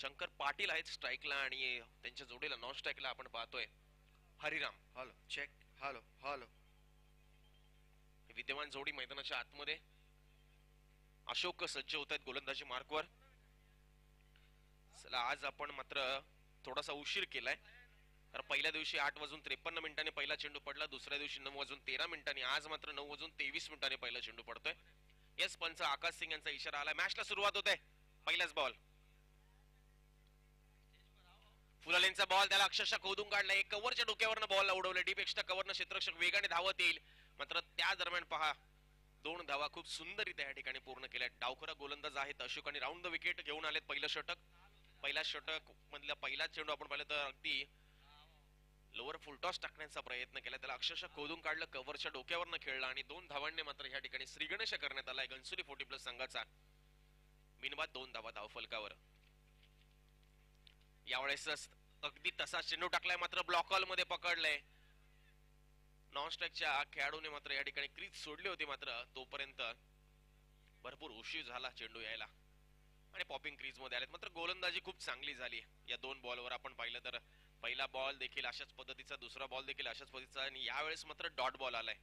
शंकर पाटील आहेत स्ट्राईकला आणि त्यांच्या जोडीला नॉन स्ट्राईकला आपण पाहतोय Hariram. Hello check. Hello hello. विद्यमान जोडी मैदानाच्या आतमध्ये. अशोक सज्ज होत आहेत गोलंदाजी मार्कवर. चला आज आपण मात्र थोडासा उशीर केलाय. तर पहिल्या दिवशी 8:53 पहिला चेंडू पडला, दुसऱ्या दिवशी 9:13. आज मात्र 9:23 पहिला चेंडू पडतोय. येस पंच आकाश सिंग यांचा इशारा आला. मॅचला सुरुवात होते. पहिलाच बॉल. फुलालेंचा बॉल त्याला अक्षरशः खोदून काढला. एक कव्हरच्या डोक्यावरनं बॉल उडवलं. डीप एक्स्ट्रा कव्हरनं क्षेत्ररक्षक वेगाने धावत येईल. मात्र त्या दरम्यान पहा 2 धावा खूप सुंदररित्या या ठिकाणी पूर्ण केल्या. डावखुरा गोलंदाज आहेत अशोक आणि राऊंड द विकेट घेऊन आलेत. पहिलं षटक. पहिल्या षटक मधला पहिला चेंडू आपण पाहिलं तर अगदी लोअर फुलटॉस टाकण्याचा प्रयत्न केला. त्याला अक्षरशः खोदून काढलं. कव्हरच्या डोक्यावरनं खेळला आणि 2 धावांनी मात्र या ठिकाणी श्रीगणेश करण्यात आलाय घनसोली 40+ संघाचा. बिनबाद 2 धावा धावफलकावर. यावेळेस अगदी तसा चेंडू टाकलाय मात्र ब्लॉक हॉल मध्ये पकडलंय. नॉन स्ट्राईकच्या खेळाडूने मात्र या ठिकाणी क्रीज सोडली होती. मात्र तोपर्यंत भरपूर उशीर झाला चेंडू यायला आणि पॉपिंग क्रीज मध्ये आलेत. मात्र गोलंदाजी खूप चांगली झाली या 2 बॉलवर. आपण पाहिलं तर पहिला बॉल देखील अशाच पद्धतीचा, दुसरा बॉल देखील अशाच पद्धतीचा आणि यावेळेस मात्र डॉट बॉल आलाय.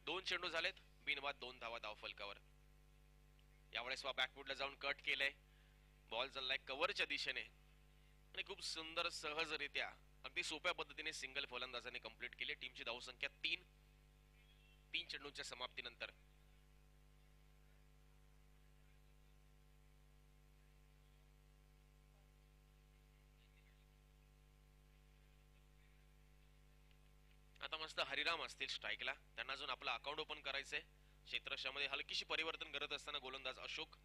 2 चेंडू झालेत. बिनबाद 2 धावा धावफलकावर. यावेळेस बॅकवुडला जाऊन कट केलंय. बॉल चाललाय कव्हरच्या दिशेने आणि खूप सुंदर सहजरित्या अगदी सोप्या पद्धतीने सिंगल फलंदाजाने कंप्लीट केली. टीमची धावसंख्या 3 चेंडूंच्या समाप्तीनंतर. आता मस्त हरिराम असतील स्ट्राईकला. त्यांना अजून आपलं अकाउंट ओपन करायचंय. क्षेत्ररक्षणामध्ये हलकीशी परिवर्तन करत असताना गोलंदाज Ashok.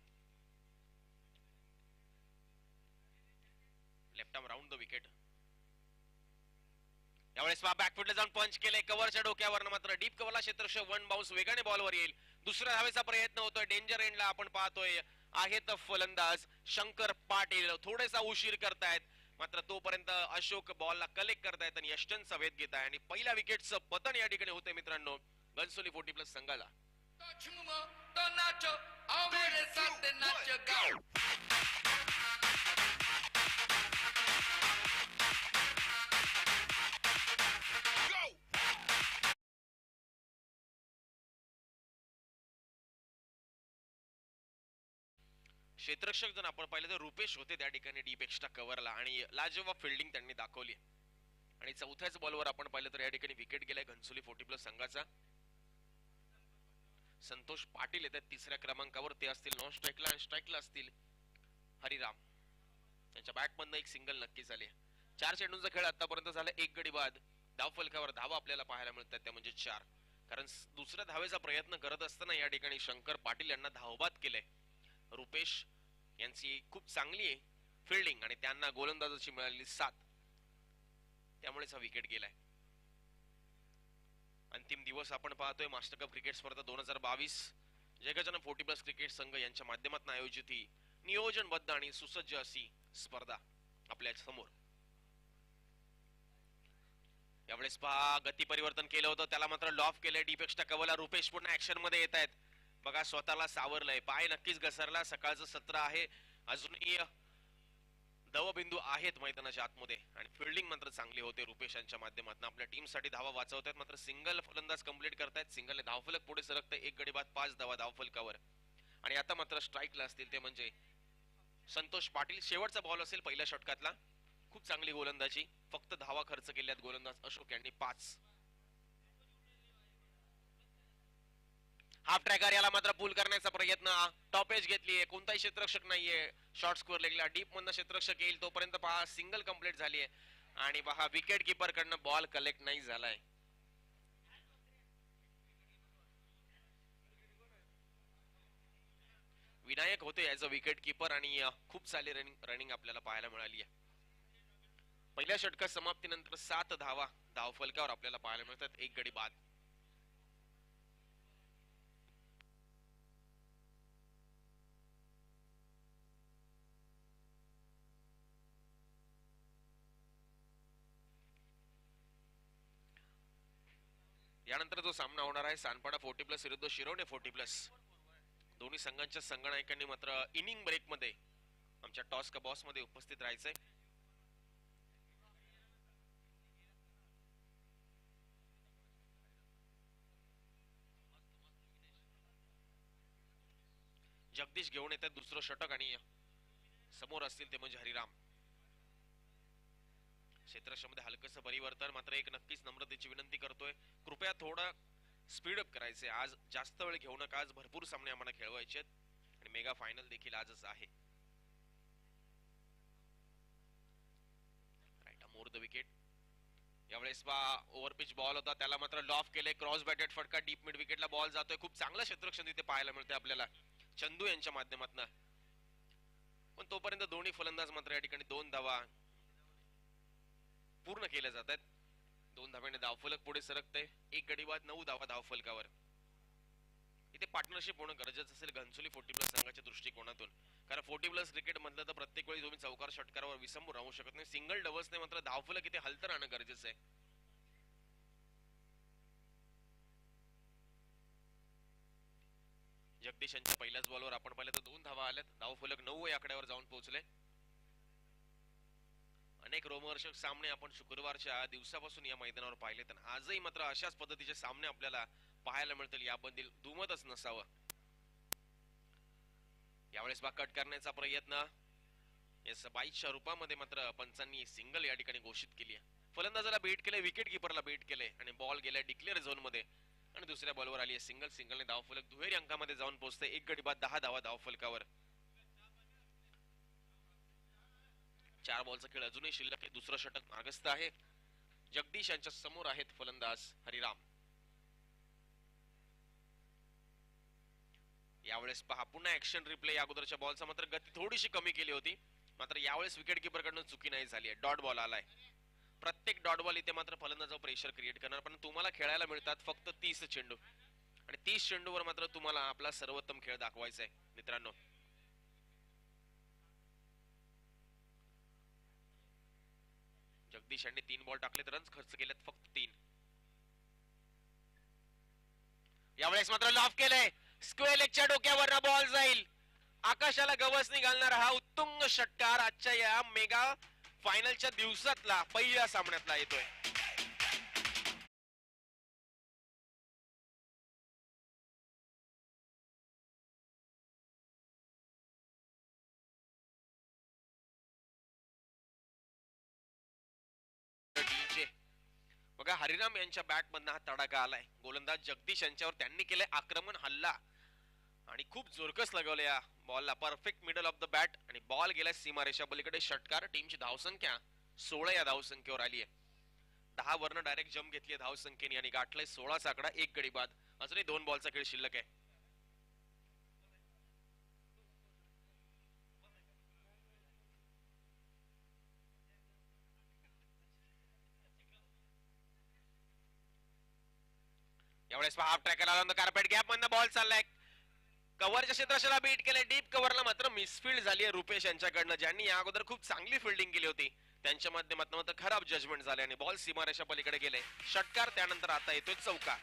Left arm round the wicket. यावेळेस बॅकफुटला जाऊन पंच केले कव्हरच्या डोक्यावर. मात्र डीप कव्हरला क्षेत्ररक्षक 1 बाउन्स वेगाने बॉलवर येईल. दुसऱ्या धावेचा प्रयत्न होतोय. डेंजर एंडला आपण पाहतोय आहेत फलंदाज शंकर पाटील. थोडेसा उशीर करतायत मात्र तोपर्यंत अशोक बॉलला कलेक्ट करतायत आणि यष्टनचा वेध घेत आहे आणि पहिल्या विकेटचं पतन या ठिकाणी होतंय मित्रांनो घनसोली 40+ संघाला. क्षेत्ररक्षक जर आपण पाहिलं तर रुपेश होते त्या ठिकाणी डीप एक्स्ट्रा कव्हरला आणि लाजवाब फिल्डिंग त्यांनी दाखवली. आणि चौथ्याच बॉलवर आपण पाहिलं तर या ठिकाणी विकेट गेलाय घनसोली 40+ संघाचा. संतोष पाटील येतात तिसऱ्या क्रमांकावर. ते असतील नॉन स्ट्राईकला आणि स्ट्राईकला असतील हरिराम. त्यांच्या बॅटमधनं एक सिंगल नक्की झाले. 4 चेंडूंचा खेळ आतापर्यंत झाला. 1 गडी बाद. धावफलकावर धावा आपल्याला पाहायला मिळतात त्या म्हणजे 4. कारण दुसऱ्या धावेचा प्रयत्न करत असताना या ठिकाणी शंकर पाटील यांना धावबाद केलंय. रुपेश यांची खूप चांगली फिल्डिंग आणि त्यांना गोलंदाजाची मिळालेली 7. त्यामुळेच हा विकेट गेलाय. अंतिम दिवस आपण पाहतोय मास्टर कप क्रिकेट स्पर्धा 2022 जगजन 40+ क्रिकेट संघ यांच्या माध्यमातून आयोजित ही नियोजनबद्ध आणि सुसज्ज अशी स्पर्धा आपल्या समोर. यावेळेस पहा गती परिवर्तन केलं होतं त्याला मात्र लॉफ केलंय. डीप एक्स्ट्रा कव्हरला रुपेश पुन्हा ऍक्शन मध्ये येत आहेत. बघा स्वतःला सावरलंय. पाय नक्कीच घसरला. सकाळचं सत्र आहे. अजूनही दवबिंदू आहेत मैदानाच्या आतमध्ये आणि फिल्डिंग मात्र चांगली होते रुपेशांच्या माध्यमातून. आपल्या टीमसाठी धावा वाचवतात. मात्र सिंगल फलंदाज कंप्लीट करतायत. सिंगल धावफलक पुढे सरकते. 1 गडी बाद 5 धावा धावफलकावर. आणि आता मात्र स्ट्राईकला असतील ते म्हणजे संतोष पाटील. शेवटचा बॉल असेल पहिल्या षटकातला. खूप चांगली गोलंदाजी. फक्त धावा खर्च केल्यात गोलंदाज अशोक यांनी 5. हाफ ट्रॅकर याला मात्र पूल करण्याचा प्रयत्न. टॉप एज घेतलीये. कोणताही क्षेत्ररक्षक नाहीये. शॉर्ट स्कोअर लेगला डीप मधनं क्षेत्ररक्षक येईल तोपर्यंत पहा सिंगल कंप्लीट झालीये आणि पहा विकेट कीपर कडनं बॉल कलेक्ट नाही झालाय. विनायक होते ऍज अ विकेट कीपर आणि खूप सारी रनिंग आपल्याला पाहायला मिळाली आहे. पहिल्या षटकात समाप्तीनंतर 7 धावा धावफलकावर आपल्याला पाहायला मिळतात. 1 गडी बाद. यानंतर जो सामना होणार आहे सानपाडा 40+ विरुद्ध शिरोणे 40+. दोन्ही संघांच्या संघनायकांनी मात्र इनिंग ब्रेक मध्ये आमच्या टॉस का बॉस मध्ये उपस्थित राहायचंय. जगदीश घेऊन येतात दुसरं षटक आणि समोर असतील ते म्हणजे हरिराम. क्षेत्रक्षमध्ये हलकस परिवर्तन, मात्र एक नक्कीच नम्रतेची विनंती करतोय, कृपया थोडं स्पीडअप करायचे. आज जास्त वेळ घेऊ नका, आज भरपूर सामने आम्हाला खेळवायचे आणि मेगा फायनल देखील आजच आहे. Right more the wicket. यावेळेस ओव्हर पिच बॉल होता, त्याला मात्र लॉफ केले. क्रॉस बॅटेड फटका डीप मिड विकेटला बॉल जातोय. खूप चांगलं क्षेत्ररक्षण तिथे पाहायला मिळते आपल्याला चंदू यांच्या माध्यमातून. पण तोपर्यंत दोन्ही फलंदाज मात्र या ठिकाणी 2 धावा पूर्ण केल्या जातात. 2 धाव्याने धावफलक पुढे सरकते. एक गडी बाद 9 धावा धावफलकावर. इथे पार्टनरशिप होणं गरजेचं असेल घनसोली 40+ संघाच्या दृष्टिकोनातून, कारण 40+ क्रिकेट मधलं तर प्रत्येक वेळी तुम्ही चौकार षटकारावर विसंबून राहू शकत नाही. सिंगल डबल्सने मात्र धावफलक इथे हलतं राहणं गरजेचं आहे. जगदीश यांच्या पहिल्याच बॉलवर आपण पाहिलं तर 2 धावा आल्यात. धावफलक 9 या आकड्यावर जाऊन पोहोचले. अनेक रोमहर्षक सामने आपण शुक्रवारच्या दिवसापासून या मैदानावर पाहिले, तर आजही मात्र अशाच पद्धतीचे सामने आपल्याला पाहायला मिळतील याबद्दल दुमतच नसावं. यावेळेस कट करण्याचा प्रयत्न, या 22च्या रूपामध्ये मात्र पंचांनी सिंगल या ठिकाणी घोषित केली आहे. फलंदाजाला बीट केले, विकेट किपरला बीट केले आणि बॉल गेला डिक्लेअर झोन मध्ये आणि दुसऱ्या बॉलवर आली आहे सिंगल. सिंगलने धावफलक दुहेरी अंकामध्ये जाऊन पोहोचते. एक गडी बाद 10 धावा धावफलकावर. 4 बॉलचा खेळ अजूनही शिल्लक आहे. दुसरं षटक मागस्त आहे. जगदीश यांच्या समोर आहेत फलंदाज हरिराम. यावेळेस पहा पुन्हा ऍक्शन रिप्ले. अगोदरच्या बॉलचा मात्र गती थोडीशी कमी केली होती, मात्र यावेळेस विकेट किपर कडून चुकी नाही झाली आहे. डॉट बॉल आलाय. प्रत्येक डॉट बॉल इथे मात्र फलंदाजावर प्रेशर क्रिएट करणार, पण तुम्हाला खेळायला मिळतात फक्त 30 चेंडू आणि 30 चेंडूवर मात्र तुम्हाला आपला सर्वोत्तम खेळ दाखवायचा आहे मित्रांनो. जगदीश यांनी 3 बॉल टाकलेत, रन्स खर्च केलेत फक्त 3. यावेळेस मात्र लॉफ केलंय. स्क्वेअर लेगच्या डोक्यावर बॉल जाईल. आकाशाला गवसणी घालणारा हा उत्तुंग षटकार आजच्या या मेगा फायनलच्या दिवसातला पहिल्या सामन्यातला येतोय. बघा हरिराम यांच्या बॅट मधनं हा तडाखा आलाय. गोलंदाज जगदीश यांच्यावर त्यांनी केलंय आक्रमण हल्ला आणि खूप जोरकस लगवलं या बॉलला. Perfect middle of the bat आणि बॉल गेला सीमारेषा पलीकडे. षटकार. टीमची धावसंख्या 16 या धावसंख्येवर आली आहे. 10 वरनं डायरेक्ट जम्प घेतली धावसंख्येने आणि गाठलाय 16चा आकडा. एक गडी बाद. अजूनही 2 बॉलचा खेळ शिल्लक आहे. यावेळेस हाफ ट्रॅकर आला, कार्पेट गॅप मधनं बॉल चाललाय. कव्हरच्या क्षेत्राला बीट केले. डीप कव्हरला मात्र मिसफिल्ड झाली आहे रुपेश यांच्याकडनं, ज्यांनी या अगोदर खूप चांगली फिल्डिंग केली होती. त्यांच्या माध्यमातून मात्र खराब जजमेंट झाले आणि बॉल सीमारेषा पलीकडे गेले. षटकार. त्यानंतर आता येतोय चौकार.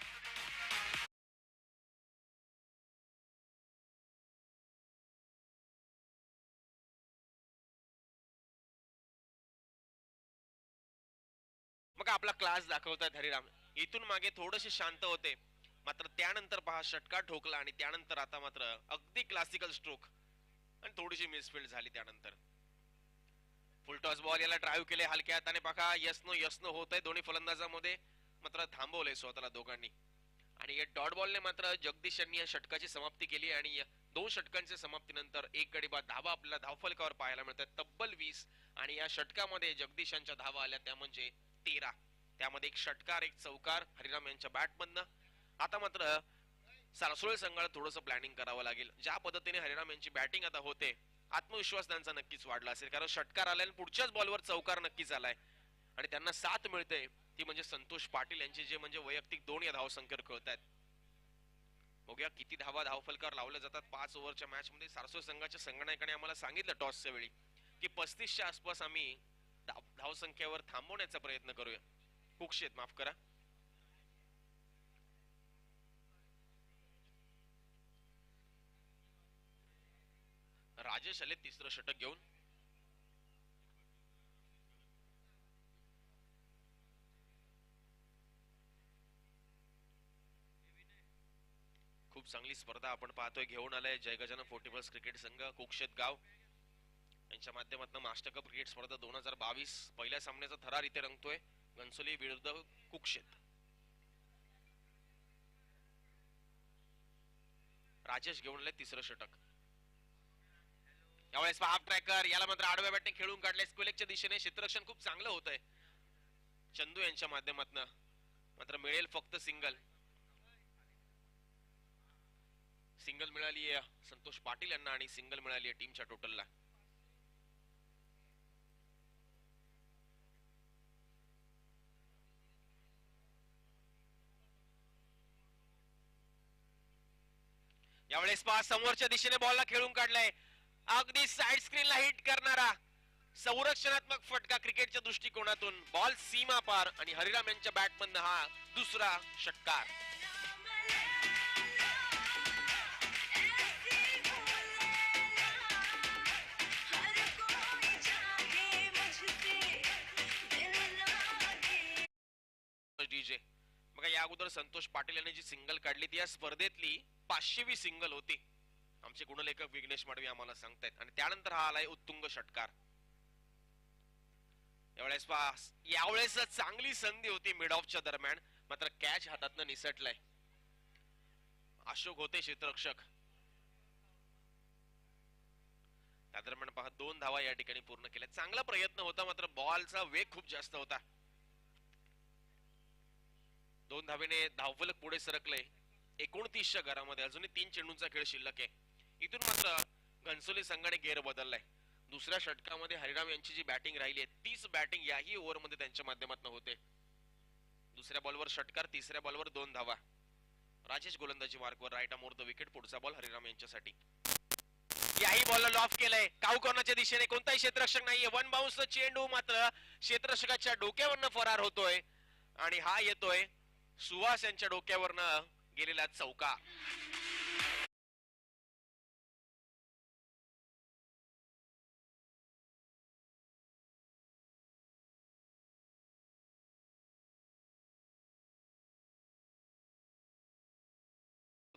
मग आपला क्लास दाखवतात हरिराम. इथून मागे थोडेसे शांत होते, मात्र त्यानंतर पहा षटकार ठोकला आणि त्यानंतर आता मात्र अगदी क्लासिकल स्ट्रोक आणि थोडीशी मिसफिल्ड झाली. त्यानंतर फुल टॉस बॉल याला ड्राईव्ह केले हलक्या हाताने. बघा यस्न होत आहे दोन्ही फलंदाजांमध्ये, मात्र थांबवले स्वतःला दोघांनी. आणि या डॉट बॉलने मात्र जगदीश यांनी या षटकाची समाप्ती केली आणि 2 षटकांच्या समाप्तीनंतर एक गडी बाद धावा आपल्याला धावफलकावर पाहायला मिळतात तब्बल 20. आणि या षटकामध्ये जगदीशांच्या धावा आल्या त्या म्हणजे 13. त्यामध्ये एक षटकार, एक चौकार हरिराम यांच्या बॅटमधनं. आता मात्र सारसोळे संघाला थोडंसं प्लॅनिंग करावं लागेल. ज्या पद्धतीने हरिराम यांची बॅटिंग आता होते, आत्मविश्वास त्यांचा नक्कीच वाढला असेल, कारण षटकार आलाय आणि पुढच्याच बॉलवर चौकार नक्कीच आलाय आणि त्यांना साथ मिळते ती म्हणजे संतोष पाटील यांची, जे म्हणजे वैयक्तिक 2 या धावसंख्येवर खेळतात. बघूया किती धावा धावफलकावर लावल्या जातात 5 ओव्हरच्या मॅच मध्ये. सारसोळे संघाच्या संगणकाने आम्हाला सांगितलं टॉसच्या वेळी की 35च्या आसपास आम्ही धावसंख्येवर थांबवण्याचा प्रयत्न करूया. हुकशेत माफ करा. राजेश आले तिसरं षटक घेऊन. खूप चांगली स्पर्धा आपण पाहतोय. घेऊन आलाय जय गजानन फोर्टिबल्स क्रिकेट संघ कुक्षेत गाव यांच्या माध्यमातून मास्टर कप क्रिकेट स्पर्धा 2022 पहिल्या सामन्याचा थरार इथे रंगतोय. घनसोली विरुद्ध कुक्षेत. राजेश घेऊन आले तिसरं षटक. यावेळेस हाफ ट्रॅकर याला मात्र आडव्या बॅटने खेळून काढले. स्क्वेलेकच्या दिशेने क्षेत्ररक्षण खूप चांगलं होतंय चंदू यांच्या माध्यमातून. मात्र मिळेल फक्त सिंगल. सिंगल मिळाली आहे संतोष पाटील यांना आणि सिंगल मिळाली आहे टीमच्या टोटलला. यावेळेस पहा समोरच्या दिशेने बॉलला खेळून काढलाय. अगदी साइड स्क्रीनला हिट करणारा संरक्षणात्मक फटका क्रिकेटच्या दृष्टिकोनातून. बॉल सीमा पार आणि हरिराम यांच्या बॅटमधनं हा दुसरा षटकार. डीजे बघा या अगोदर संतोष पाटील यांनी जी सिंगल काढली ती या स्पर्धेतली 500वी सिंगल होती. आमचे गुणलेखक विघ्नेश माडवी आम्हाला सांगतायत. आणि त्यानंतर हा आलाय उत्तुंग षटकार. यावेळेस चांगली संधी होती मिड ऑफच्या दरम्यान मात्र कॅच हातातनं निसटलाय. अशोक होते क्षेत्ररक्षक. त्या दरम्यान पहा 2 धावा या ठिकाणी पूर्ण केल्या. चांगला प्रयत्न होता मात्र बॉलचा वेग खूप जास्त होता. 2 धावेने धावफलक पुढे सरकले. 29च्या घरामध्ये अजूनही 3 चेंडूंचा खेळ शिल्लक आहे. इथून मात्र घनसोली संघाने गेअर बदललाय. दुसऱ्या षटकामध्ये हरिराम यांची जी बॅटिंग राहिली आहे 30 बॅटिंग याही ओव्हर मध्ये त्यांच्या माध्यमातून होते. दुसऱ्या बॉलवर षटकार, तिसऱ्या बॉलवर 2 धावा. राजेश गोलंदाजी मार्कवर right arm over the wicket. पुढचा बॉल हरिराम यांच्यासाठी. याही बॉलला लॉफ केलंय. काऊ कॉर्नरच्या दिशेने कोणताही क्षेत्ररक्षक नाहीये. 1 बाउन्स चेंडू मात्र क्षेत्ररक्षकाच्या डोक्यावरनं फरार होतोय आणि हा येतोय सुहास यांच्या डोक्यावरनं गेलेला चौका.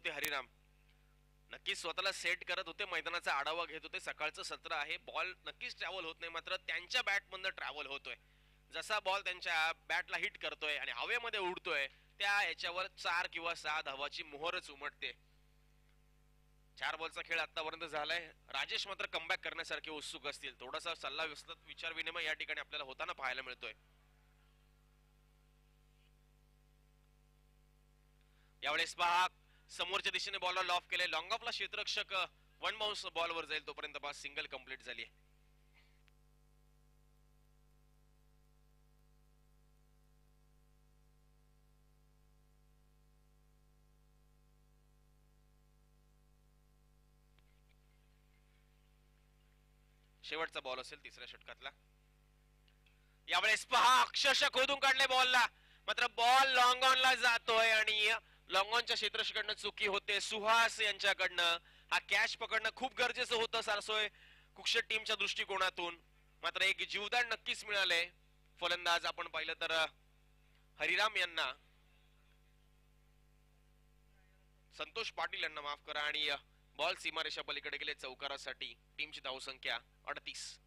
हरिराम नक्कीच स्वतःला सेट करत होते. मैदानाचा आढावा घेत होते. सकाळचं सत्र आहे. बॉल नक्कीच ट्रॅव्हल होत नाही मात्र त्यांच्या बॅटमधनं ट्रॅव्हल होतोय. जसा बॉल त्यांच्या बॅटला हिट करतोय आणि हवेमध्ये उडतोय त्या याच्यावर 4 किंवा 6 धावाची मोहरच उमटते. 4 बॉलचा खेळ आतापर्यंत झालाय. राजेश मात्र कमबॅक करण्यासारखे उत्सुक असतील. थोडासा सल्ला विचार विनिमय या ठिकाणी आपल्याला होताना पाहायला मिळतोय. यावेळेस पहा समोरच्या दिशेने बॉलला लॉफ केले. लॉंग ऑफला क्षेत्ररक्षक 1 बाउन्स बॉलवर जाईल तोपर्यंत पहा सिंगल कंप्लीट झाली. शेवटचा बॉल असेल तिसऱ्या षटकातला. यावेळेस पहा अक्षरशः खोदून काढले बॉलला मात्र बॉल लॉंग ऑनला जातोय आणि लॉंग ऑनच्या क्षेत्ररक्षकाकडनं चुकी होते. सुहास यांच्याकडनं हा कॅच पकडणं खूप गरजेचं होतं सारसोय कुक्षेट टीमच्या दृष्टिकोनातून. मात्र एक जीवदान नक्कीच मिळाले. फलंदाज आपण पाहिलं तर हरिराम यांना, संतोष पाटील यांना माफ करा आणि बॉल सीमारेषा पलीकडे गेले चौकारासाठी. टीमची धावसंख्या 38.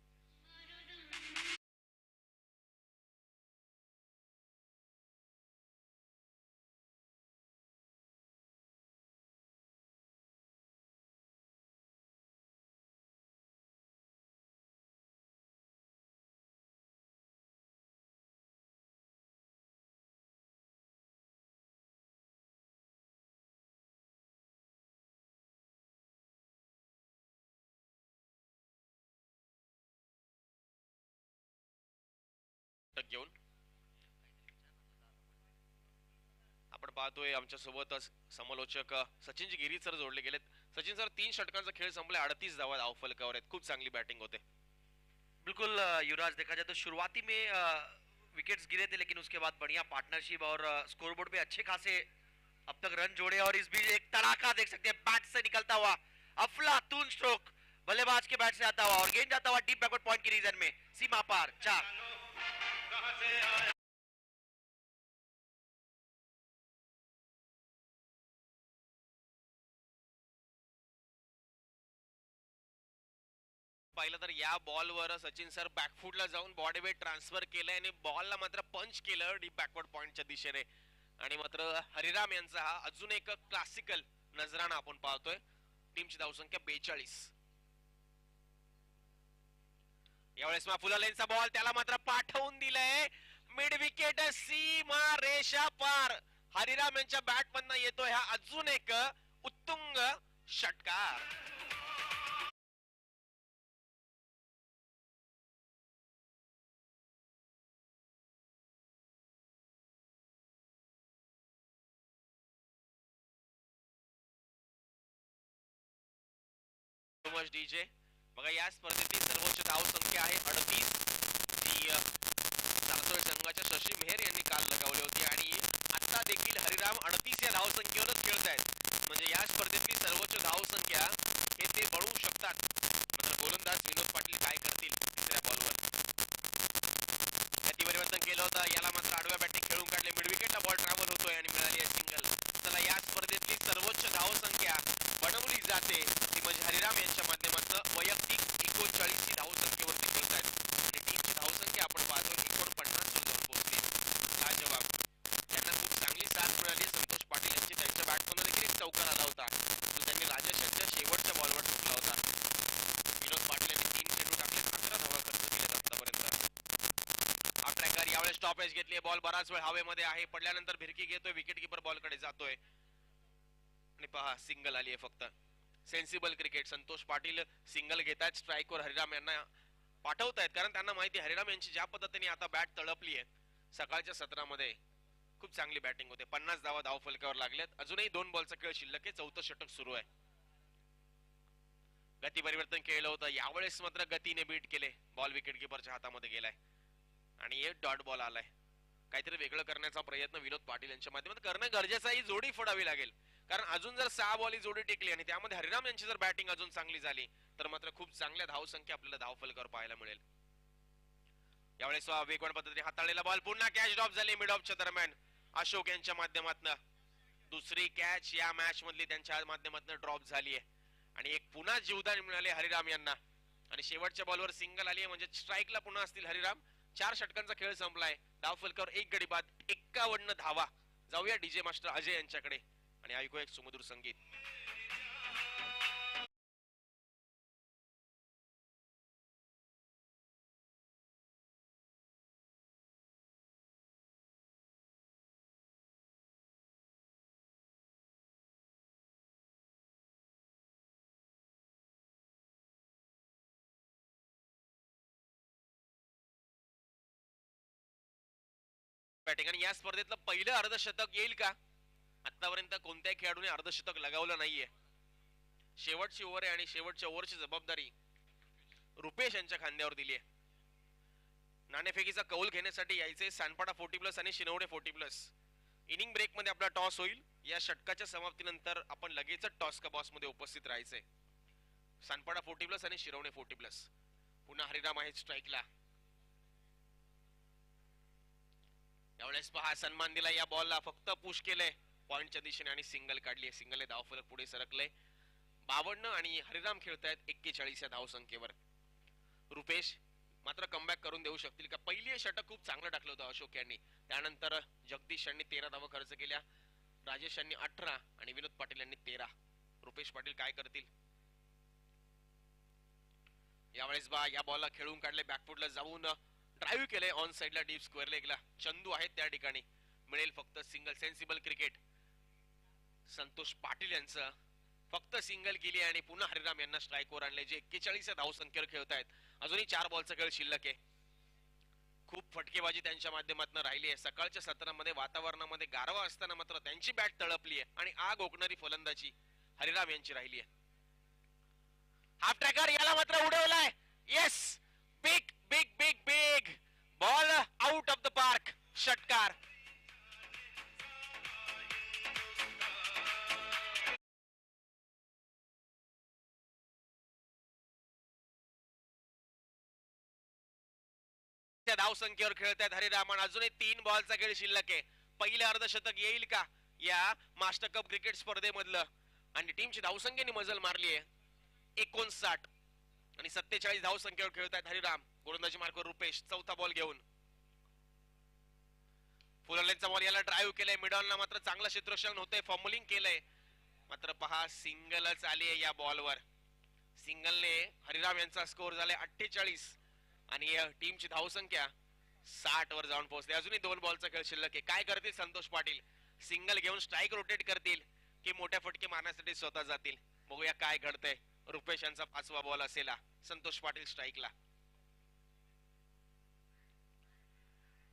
घेऊन आपण पाहतोय आमच्या सोबतच समालोचक सचिनजी गिरी सर जोडले गेलेत. सचिन सर 3 षटकांचा खेळ संपला. 38 धावा धावफलकावर आहेत. खूप चांगली बॅटिंग होते. बिल्कुल युवराज, देखा जाए तो शुरुआती में विकेट्स गिरे थे लेकिन उसके बाद बढ़िया पार्टनरशिप और स्कोरबोर्ड पे अच्छे खासे अब तक रन जोड़े और इस बीच एक तड़ाका देख सकते हैं बैट से निकलता हुआ अफलातून स्ट्रोक बल्लेबाज के बैट से आता हुआ और गेंद जाता हुआ डीप बैकवर्ड पॉइंट की रीजन में, सीमा पार 4। पाहिलं तर या बॉलवर सचिन सर बॅकफुटला जाऊन बॉडी वेट ट्रान्सफर केलंय आणि बॉलला मात्र पंच केलं डीप बॅकवर्ड पॉइंटच्या दिशेने. आणि मात्र हरिराम यांचा हा अजून एक क्लासिकल नजराणा आपण पाहतोय. टीमची धावसंख्या 42. यावेळेस फुलालेंचा बॉल त्याला मात्र पाठवून दिलंय मिड विकेट, सीमा रेषा पार. हरिराम यांच्या बॅट मधनं येतोय हा अजून एक उत्तुंग षटकार. डीजे बघा, या स्पर्धेतील सर्वोच्च धाव संख्या आहे 38, जी सारसोळ संघाच्या शशी मेहर यांनी काल लगावली होती. आणि आता देखील हरिराम 38 या धाव संख्येवरच खेळत आहेत. म्हणजे या स्पर्धेतली सर्वोच्च धाव संख्या हे ते बनवू शकतात. मात्र गोलंदाज विनोद पाटील काय करतील तिसऱ्या बॉलवर. गती परिवर्तन केलं होतं, याला मात्र आडव्या बॅटिंग खेळून काढले. मिड विकेटला बॉल ट्रॅव्हल होतोय आणि मिळाली आहे सिंगल. चला, या स्पर्धेतली सर्वोच्च धाव संख्या बनवली जाते ती म्हणजे हरिराम यांच्या माध्यमातून वैयक्तिक 39 ही धाव संख्येवरती खेळत आहेत. आणि टीमची धावसंख्या आपण पाहतो 49 वर जाऊन पोहोचली. हा जवाब त्यांना खूप चांगली साथ मिळाली. संतोष पाटील यांची त्यांच्या बॅटमधून देखील एक चौकार आला होता, जो त्यांनी राजेश यांच्या शेवटच्या बॉलवर ठोकला होता. विनोद पाटील यांनी 3 चेंडू टाकले, 11 धावा खर्च केलेत आतापर्यंत. हा ट्रॅकर यावेळेस स्टॉप एज घेतली. बॉल बराच वेळ हवेमध्ये आहे, पडल्यानंतर भिरकी घेतोय, विकेट किपर बॉल कडे जातोय आणि पहा सिंगल आली आहे फक्त. Sensible cricket. Santosh Patil single घेतात, स्ट्राईकवर हरिराम यांना पाठवतायत, कारण त्यांना माहिती हरिराम यांची ज्या पद्धतीने आता बॅट तळपली आहे, सकाळच्या सत्रामध्ये खूप चांगली बॅटिंग होते. 50 धावा धाव फलकावर लागल्यात. अजूनही 2 बॉलचा खेळ शिल्लक आहे. 4थं षटक सुरू आहे. गती परिवर्तन केलं होतं, यावेळेस मात्र गतीने बीट केले. बॉल विकेट किपरच्या हातामध्ये गेलाय आणि एक डॉट बॉल आलाय. काहीतरी वेगळं करण्याचा प्रयत्न विनोद पाटील यांच्या माध्यमातून करणं गरजेचं आहे. जोडी फोडावी लागेल, कारण अजून जर 6 बॉल जोडी टिकली आणि त्यामध्ये हरिराम यांची जर बॅटिंग अजून चांगली झाली तर मात्र खूप चांगल्या धाव संख्या आपल्याला धाव फलकावर पाहायला मिळेल. यावेळेस वेगवान पद्धतीने हाताळलेला बॉल पुन्हा कॅच ड्रॉप झाली मिड ऑफच्या दरम्यान अशोक यांच्या माध्यमातून. दुसरी कॅच या मॅच मधली त्यांच्या माध्यमातून ड्रॉप झाली आहे आणि एक पुन्हा जीवदान मिळाले हरिराम यांना. आणि शेवटच्या बॉलवर सिंगल आली आहे, म्हणजे स्ट्राईकला पुन्हा असतील हरिराम. 4 षटकांचा खेळ संपलाय. धाव फलकावर 1 गडी बाद, 51 धावा. जाऊया डीजे मास्टर अजय यांच्याकडे आणि ऐकू एक सुमधुर संगीत. बॅटिंग आणि या स्पर्धेतलं पहिलं अर्धशतक येईल का? आतापर्यंत कोणत्याही खेळाडूने अर्धशतक लगावलं नाहीये. शेवटची ओव्हर आहे आणि शेवटच्या ओव्हरची जबाबदारी रुपेश यांच्या खांद्यावर दिली आहे. नाणेफेकीचा कौल घेण्यासाठी यायचे सानपाडा 40+ आणि शिनवडे 40+. इनिंग ब्रेक मध्ये आपला टॉस होईल. या षटकाच्या समाप्तीनंतर आपण लगेच टॉस का बॉस मध्ये उपस्थित राहायचंय. सानपाडा 40+ आणि शिरवणे 40+. पुन्हा हरिराम आहेत स्ट्राईकला. यावेळेस पहा सन्मान दिला या बॉलला, फक्त पुश केलंय पॉइंटच्या दिशेने आणि सिंगल काढली. सिंगल धाव फलक पुढे सरकले 52 आणि हरिराम खेळतायत 41 या धाव संख्येवर. रुपेश मात्र कमबॅक करून देऊ शकतील का? पहिली षटक खूप चांगलं टाकलं होतं अशोक यांनी. त्यानंतर जगदीश यांनी 13 धावा खर्च केल्या, राजेश यांनी 18 आणि विनोद पाटील यांनी 13. रुपेश पाटील काय करतील? यावेळेस या बॉलला खेळून काढले, बॅकफुटला जाऊन ड्राईव्ह केले ऑन साइडला डीप स्क्वेअर लेगला. चंदू आहेत त्या ठिकाणी, मिळेल फक्त single. Sensible cricket. Santosh Patil यांचं फक्त सिंगल केली आणि पुन्हा हरिराम यांना स्ट्राईकवर आणले, जे 41 धाव संख्येवर खेळतायत. अजूनही 4 बॉलचा खेळ शिल्लक आहे. खूप फटकेबाजी त्यांच्या माध्यमातून राहिली आहे. सकाळच्या सत्रामध्ये वातावरणामध्ये गारवा असताना मात्र त्यांची बॅट तळपली आहे आणि आग ओकणारी फलंदाजी हरिराम यांची राहिली आहे. हाफ ट्रॅकर याला मात्र उडवलाय. Yes, big big big big ball out of the park. षटकार. त्या धावसंख्येवर खेळतायत हरिरामन. अजूनही 3 बॉलचा खेळ शिल्लक आहे. पहिले अर्धशतक येईल का या मास्टर कप क्रिकेट स्पर्धेमधलं? आणि टीमची धावसंख्येने मजल मारली आहे 59 आणि 47 धावसंख्येवर खेळतायत हरिराम. गोलंदाजी मार्कवर रुपेश चौथा बॉल घेऊन. फुलरलेनचा बॉल याला ड्राईव्ह केलंय. मिडॉलला मात्र चांगलं क्षेत्ररक्षण होतंय, फॉर्मुलिंग केलंय. मात्र पहा सिंगलच आली आहे या बॉलवर. सिंगलने हरिराम यांचा स्कोर झालाय 48 आणि टीमची धावसंख्या 60 वर जाऊन पोहोचली. अजूनही 2 बॉलचा खेळ शिल्लक आहे. काय करतील संतोष पाटील? सिंगल घेऊन स्ट्राईक रोटेट करतील की मोठ्या फटके मारण्यासाठी स्वतः जातील? बघूया काय घडतंय. रुपेश यांचा 5वा बॉल असेल. संतोष पाटील स्ट्राईकला.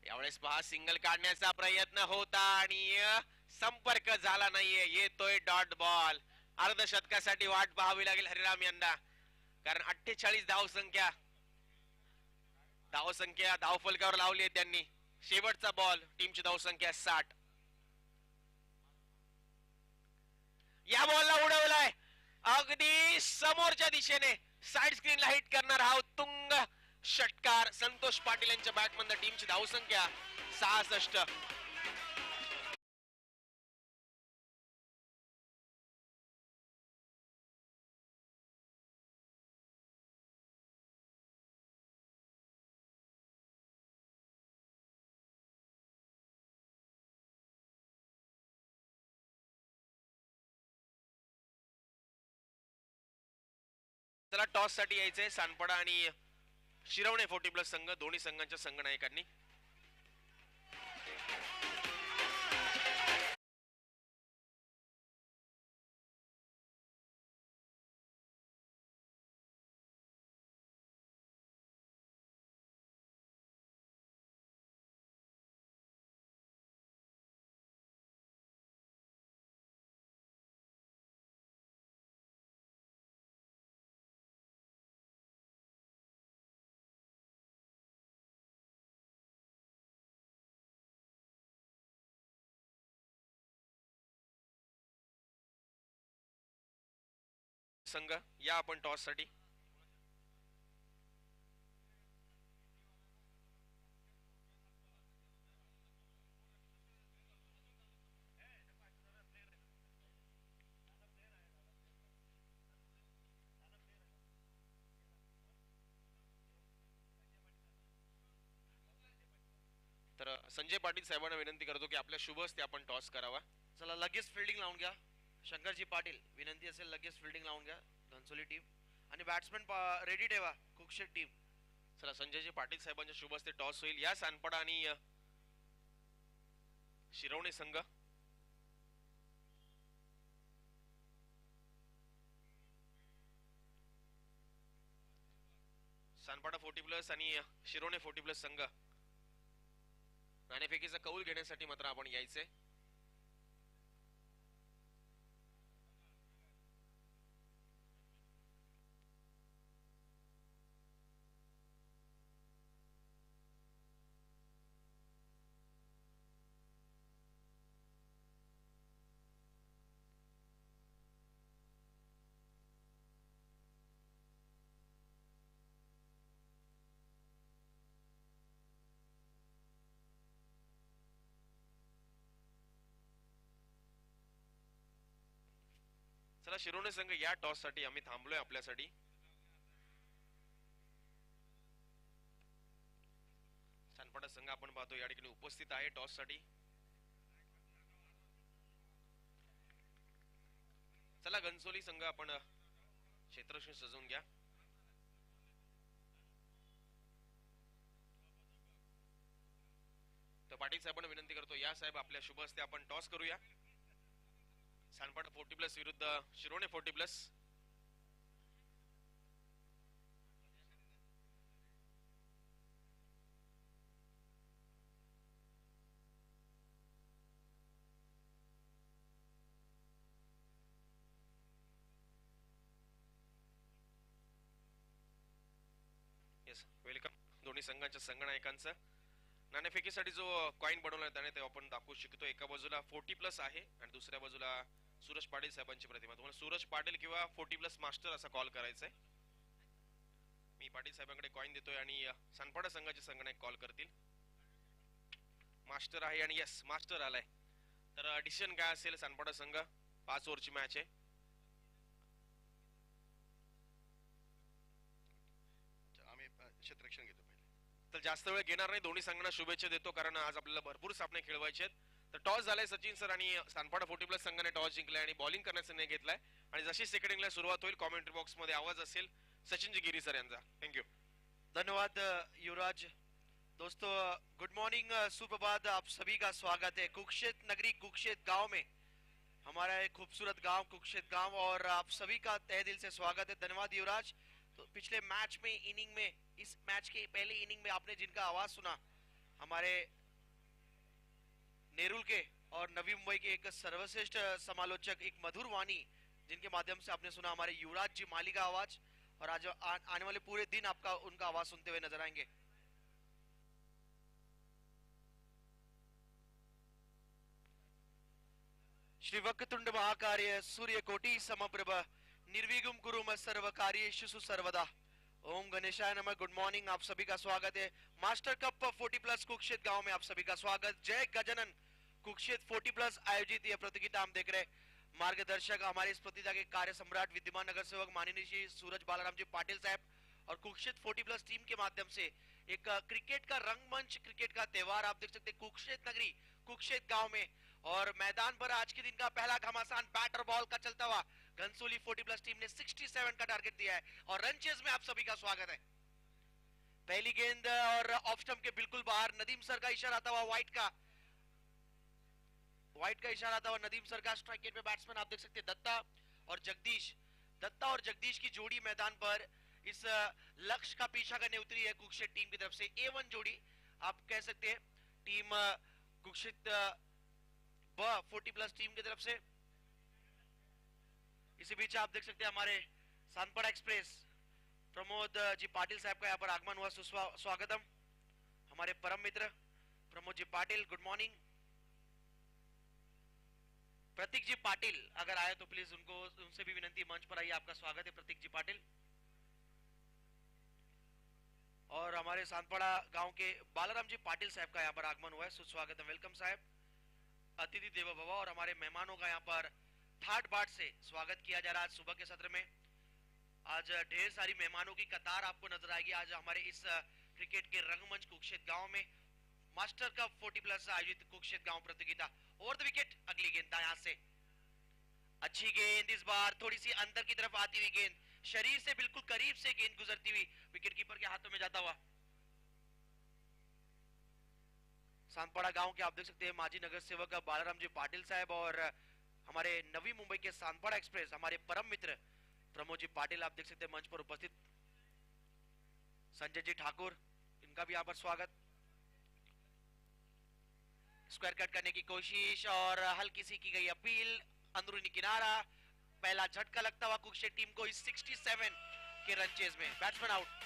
यावेळेस पहा सिंगल काढण्याचा प्रयत्न होता आणि संपर्क झाला नाहीये. येतोय डॉट बॉल. अर्धशतकासाठी वाट पाहावी लागेल हरिराम यांना, कारण 48 धावसंख्या धावफलकावर लावली आहे त्यांनी. शेवटचा बॉल. टीमची धावसंख्या 60. या बॉलला उडवलाय अगदी समोरच्या दिशेने. साइड स्क्रीनला हिट करणार हा उत्तुंग षटकार संतोष पाटील यांच्या बॅटमधून. टीमची धावसंख्या 66. चला टॉस साठी यायचंय सानपडा आणि शिरवणे 40+ संघ. दोन्ही संघांच्या संघनायकांनी संघ या आपण टॉस साठी. तर संजय पाटील साहेबांना विनंती करतो की आपल्या शुभ हस्ते आपण टॉस करावा. चला लगेच फिल्डिंग लावून घ्या. शंकरजी पाटील विनंती असेल लगेच फिल्डिंग लावून घ्या घनसोली टीम. आणि बॅट्समॅन रेडी ठेवा कुकशेट टीम. चला संजयजी पाटील साहेबांच्या शुभ हस्ते टॉस होईल. या सानपडा आणि शिरवणे संघ. सानपाडा 40+ आणि शिरोणे 40+ संघ. नाणेफेकीचा कौल घेण्यासाठी मात्र आपण यायचंय. चला शिरोणे संघ या टॉस साठी आम्ही थांबलोय आपल्यासाठी. सानपाडा संघ आपण पाहतो या ठिकाणी उपस्थित आहे टॉस साठी. चला घनसोली संघ आपण क्षेत्ररक्षण सजवून घ्या. तर पाटील साहेबांना विनंती करतो या साहेब आपल्या शुभ हस्ते आपण टॉस करूया. सानपाडा 40+ विरुद्ध शिरोणे 40+. येस वेलकम दोन्ही संघांच्या संघनायकांचं. नाणेफेकीसाठी जो कॉइन बनवला त्याने ते आपण दाखवू शकतो. एका बाजूला 40+ आहे आणि दुसऱ्या बाजूला सूरज पाटील साहेबांची प्रतिमा. तुम्हाला सूरज पाटील किंवा 40+ मास्टर असा कॉल करायचा आहे. मी पाटील साहेबांकडे कॉइन देतोय आणि सानपाडा संघाचे संघनायक कॉल करतील. मास्टर आहे आणि यस मास्टर आलाय. तर डिसिजन काय असेल? सानपाडा संघ 5 ओव्हरची मॅच आहे. आम्ही क्षेत्ररक्षण घेतो पहिले. तर जास्त वेळ घेणार नाही. दोन्ही संघांना शुभेच्छा देतो कारण आज आपल्याला भरपूर सामने खेळवायचे आहेत. तर टॉस झालाय सचिन सर आणि सानपाडा 40+ संघाने टॉस जिंकलाय आणि बॉलिंग करण्याचा निर्णय घेतलाय. आणि जशी सेकंडिंगला सुरुवात होईल कॉमेंट्री बॉक्स मध्ये आवाज असेल सचिनजी गिरी सर यांचा. थँक्यू. धन्यवाद युवराज. दोस्तों गुड मॉर्निंग, सुप्रभात, आप सभी का स्वागत है कुक्षेत नगरी कुक्षेत गांव में. हमारा एक खूबसूरत गांव कुक्षेत गांव और आप सभी का तहे दिल से स्वागत है. धन्यवाद युवराज. तो पिछले मैच में इनिंग में, इस मैच के पहले इनिंग में आपने जिनका आवाज सुना हमारे नेरुल के और नवी मुंबई के एक सर्वश्रेष्ठ समालोचक, एक मधुर वाणी जिनके माध्यम से आपने सुना हमारे युवराज जी माली का आवाज. और आज आने वाले पूरे दिन आपका उनका आवाज सुनते हुए नजर आएंगे. श्री वक्रतुंड महाकार्य सूर्यकोटि समप्रभ निर्विघ्नं कुरु मत् सर्व कार्येषु सर्वदा. ओम गणेशाय नमः. गुड मॉर्निंग, आप सभी का स्वागत है मास्टर कप 40+ कुक्षेत गांव में. आप सभी का स्वागत. जय गजानन. कुक्षेत 40+ आयोजित यह प्रतियोगिता हम देख रहे. मार्गदर्शक हमारे इस प्रतियोगिता के कार्य सम्राट विद्यमान नगर सेवक माननीय श्री सूरज बालाराम जी पाटिल साहब. और कुक्षेत 40+ टीम के माध्यम से एक क्रिकेट का रंगमंच, क्रिकेट का त्योहार आप देख सकते हैं कुक्षेत नगरी कुक्षेत गांव में. और मैदान पर आज के दिन का पहला घमासान बैट और बॉल का चलता हुआ घनसोली 40+ टीम ने 67 का टारगेट दिया है. और रन चेज में आप सभी का स्वागत है. पहली गेंद और ऑफ स्टंप के बिल्कुल बाहर नदीम सर का इशारा आता हुआ व्हाइट का इशारा था. और नदीम सर का स्ट्राइक रेट पे बैट्समैन आप देख सकते हैं दत्ता और जगदीश. दत्ता और जगदीश की जोड़ी मैदान पर इस लक्ष्य का पीछा करने उतरी है कुक्षेत टीम की तरफ से. A1 जोड़ी आप कह सकते हैं टीम कुक्षेत 40+ टीम की तरफ से. इसी बीच आप देख सकते हैं हमारे सानपाड़ा एक्सप्रेस प्रमोद जी पाटिल साहब का यहाँ पर आगमन हुआ. स्वागतम हमारे परम मित्र प्रमोद जी पाटिल. Good morning. प्रतीक जी पाटिल अगर आए तो प्लीज उनसे भी विनंती, मंच पर आइए. आपका स्वागत है प्रतीक जी पाटिल. और हमारे सानपाड़ा गांव के बालाराम जी पाटिल साहब का यहाँ पर आगमन हुआ है. सुस्वागत है, वेलकम साहब. अतिथि देवो भव. और हमारे मेहमानों का यहाँ पर थर्ड बार से स्वागत किया जा रहा है. आज सुबह के सत्र में आज ढेर सारी मेहमानों की कतार आपको नजर आएगी. आज हमारे इस क्रिकेट के रंगमंच कुक्षेत गांव में मास्टर कप 40+ आयोजित कुक्षेत गांव प्रतियोगिता. ओवर द विकेट अगली गेंद दाएं से. अच्छी गेंद, इस बार थोड़ी सी अंदर की तरफ आती हुई गेंद, शरीर से बिल्कुल करीब से गेंद गुजरती हुई विकेट कीपर के हाथों में जाता हुआ. सानपाड़ा गांव के आप देख सकते हैं माजी नगर सेवक बालाराम जी पाटिल साहब और हमारे नवी मुंबई के सानपाड़ा एक्सप्रेस हमारे परम मित्र प्रमोद जी पाटिल आप देख सकते हैं मंच पर उपस्थित. संजय जी ठाकुर, इनका भी यहाँ पर स्वागत. स्क्वायर कट करने की कोशिश और हल्की सी की गई अपील. अंदरूनी किनारा, पहला झटका लगता हुआ कुक्षेत टीम को इस 67 के रन चेज में. Batsman out.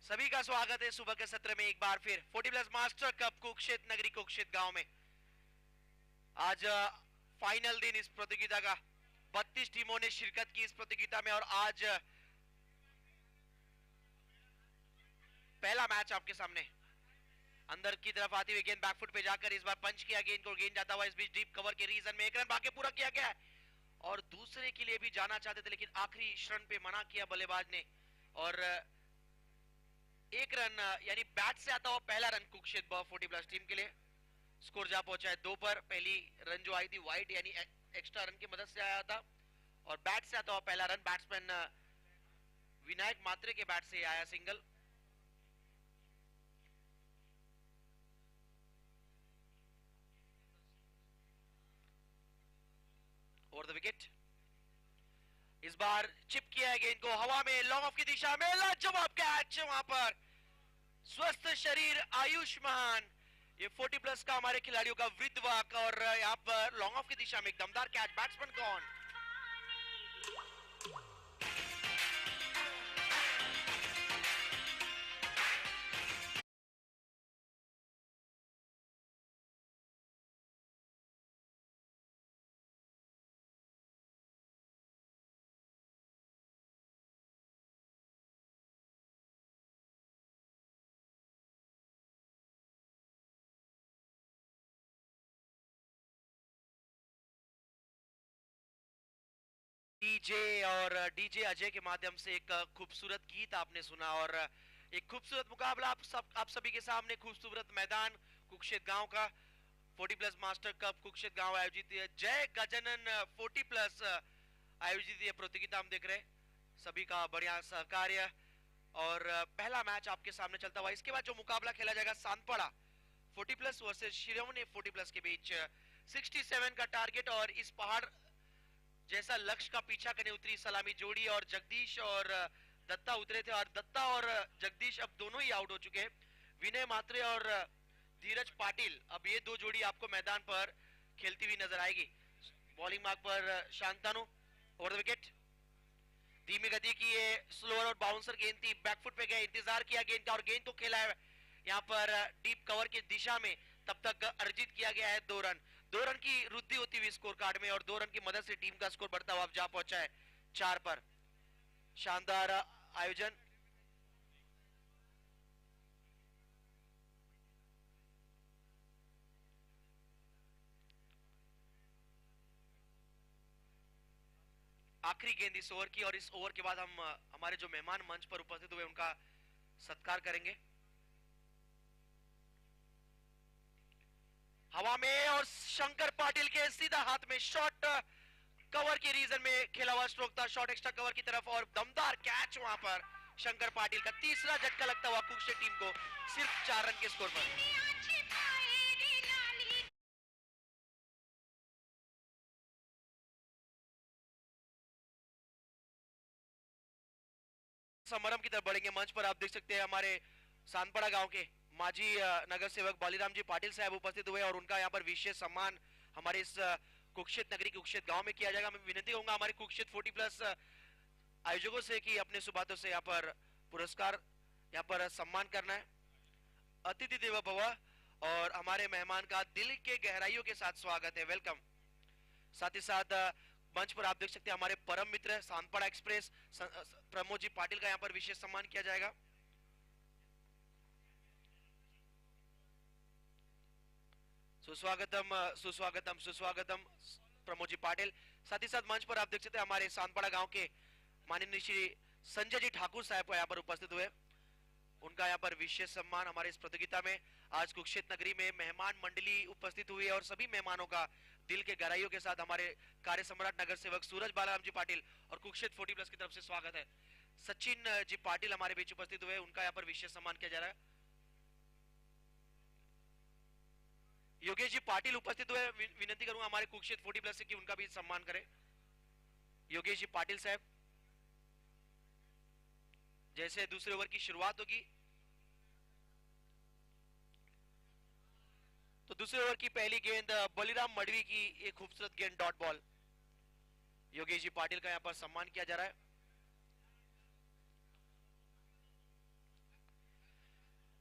सभी का स्वागत है सुबह के सत्र में एक बार फिर 40+ मास्टर कप कुक्षेत नगरी कुक्षेत गांव में. आज फाइनल दिन इस प्रतियोगिता का. 32 टीमों ने शिरकत की इस प्रतियोगिता में और आज पहला मैच आपके सामने. अंदर की तरफ आती हुई गेंद बैकफुट पे जाकर इस बार पंच किया गेंद को. गेंद जाता हुआ इस बीच डीप कवर के रीजन में एक रन भागे पूरा किया गया और दूसरे के लिए भी जाना चाहते थे लेकिन आखिरी क्षण पे मना किया बल्लेबाज ने. और एक रन यानी बैट से आता हुआ पहला रन कुक्षेत 40+ टीम के लिए. स्कोर जा पहुंचा है 2 पर. पहली रन जो आई थी वाइड यानी एक्स्ट्रा रन की मदद से आया था और बैट से आता हुआ पहला रन बैट्समैन विनायक मात्रे के बैट से आया सिंगल. Over the wicket. इस बार चिप किया है गेंद को हवा में, लॉन्ग ऑफ की दिशा में, लाजवाब कैच वहां पर। स्वस्थ शरीर आयुष्मान, ये 40 प्लस का हमारे खिलाड़ियों का वृद्धवाक, और यहाँ पर लॉन्ग ऑफ की दिशा में एक दमदार कैच, बैट्समैन कौन? डीजे और डीजे अजय के माध्यम से एक खूबसूरत गीत आपने सुना, और एक खूबसूरत मुकाबला आप सभी के सामने, खूबसूरत मैदान कुक्षेत्र गांव का 40 प्लस मास्टर कप कुक्षेत्र गांव आयोजित जय गजानन 40 प्लस आयोजित ये प्रतियोगिता हम देख रहे हैं, सभी का बढ़िया सहकार्य। और पहला मैच आपके सामने चलता हुआ, इसके बाद जो मुकाबला खेला जाएगा सांतपड़ा 40 प्लस वर्सेस शिरोमणि 40 प्लस के बीच 67 का टारगेट, और इस पहाड़ जैसा लक्ष्य का पीछा करने उतरी सलामी जोड़ी, और जगदीश और दत्ता उतरे थे, और दत्ता और जगदीश अब दोनों ही आउट हो चुके हैं। विनय मात्रे और धीरज पाटिल, अब ये दो जोड़ी आपको मैदान पर खेलती हुई नजर आएगी। Bowling mark per Shantanu over the wicket, धीमी गति की ये स्लोअर और बाउंसर गेंद थी, बैकफुट पे गए, इंतजार किया गेंद का, और गेंद तो खेला है यहाँ पर डीप कवर की दिशा में, तब तक अर्जित किया गया है 2 रन की वृद्धि होती हुई स्कोर कार्ड में, और 2 रन की मदद से टीम का स्कोर बढ़ता हुआ अब जा पहुंचा है 4 पर। शानदार आयोजन। आखिरी गेंद इस ओवर की, और इस ओवर के बाद हम हमारे जो मेहमान मंच पर उपस्थित हुए उनका सत्कार करेंगे। हवा में, और शंकर पाटिल के सीधा हाथ में शॉट, कवर के रीजन में खेला हुआ स्ट्रोक था, शॉट एक्स्ट्रा कवर की तरफ, और दमदार कैच वहां पर शंकर पाटिल का, तीसरा झटका लगता हुआ कुक्षेत्र टीम को सिर्फ 4 रन के स्कोर पर। समारंभ की तरफ बढ़ेंगे। मंच पर आप देख सकते हैं हमारे सांतपड़ा गांव के माजी नगर सेवक बालीराम जी पाटिल साहब उपस्थित हुए, और उनका यहाँ पर विशेष सम्मान हमारे इस कुक्षेत्र नगरी कुक्षेत्र गांव में किया जाएगा। मैं विनती करूंगा हमारे कुक्षेत्र 40 प्लस आयोजकों से कि अपने सुबातों से यहाँ पर पुरस्कार, यहाँ पर सम्मान करना है। अतिथि देवो भव, और हमारे मेहमान का दिल के गहराइयों के साथ स्वागत है, वेलकम। साथ ही साथ मंच पर आप देख सकते हैं हमारे परम मित्र सांतपड़ा एक्सप्रेस प्रमोद जी पाटिल का यहाँ पर विशेष सम्मान किया जाएगा। सुस्वागतम सुस्वागतम सुस्वागतम प्रमोद जी पाटिल। साथ ही साथ मंच पर आप देख सकते हैं हमारे सांतपड़ा गांव के माननीय श्री संजय जी ठाकुर साहब यहाँ पर उपस्थित हुए, उनका यहाँ पर विशेष सम्मान हमारे इस प्रतियोगिता में। आज कुक्षेत्र नगरी में मेहमान मंडली उपस्थित हुई है, और सभी मेहमानों का दिल के गहराइयों के साथ हमारे कार्य सम्राट नगर सेवक सूरज बालाराम जी पाटिल और कुक्षेत्र 40 प्लस की तरफ से स्वागत है। सचिन जी पाटिल हमारे बीच उपस्थित हुए, उनका यहाँ पर विशेष सम्मान किया जा रहा है। योगेश जी पाटिल उपस्थित हुए, विनती करूंगा हमारे कुक्षेत्र 40 प्लस से कि उनका भी सम्मान करें। योगेश जी पाटिल साहब, जैसे दूसरे ओवर की शुरुआत होगी तो दूसरे ओवर की पहली गेंद बलिराम मडवी की एक खूबसूरत गेंद डॉट बॉल, योगेश जी पाटिल का यहां पर सम्मान किया जा रहा है।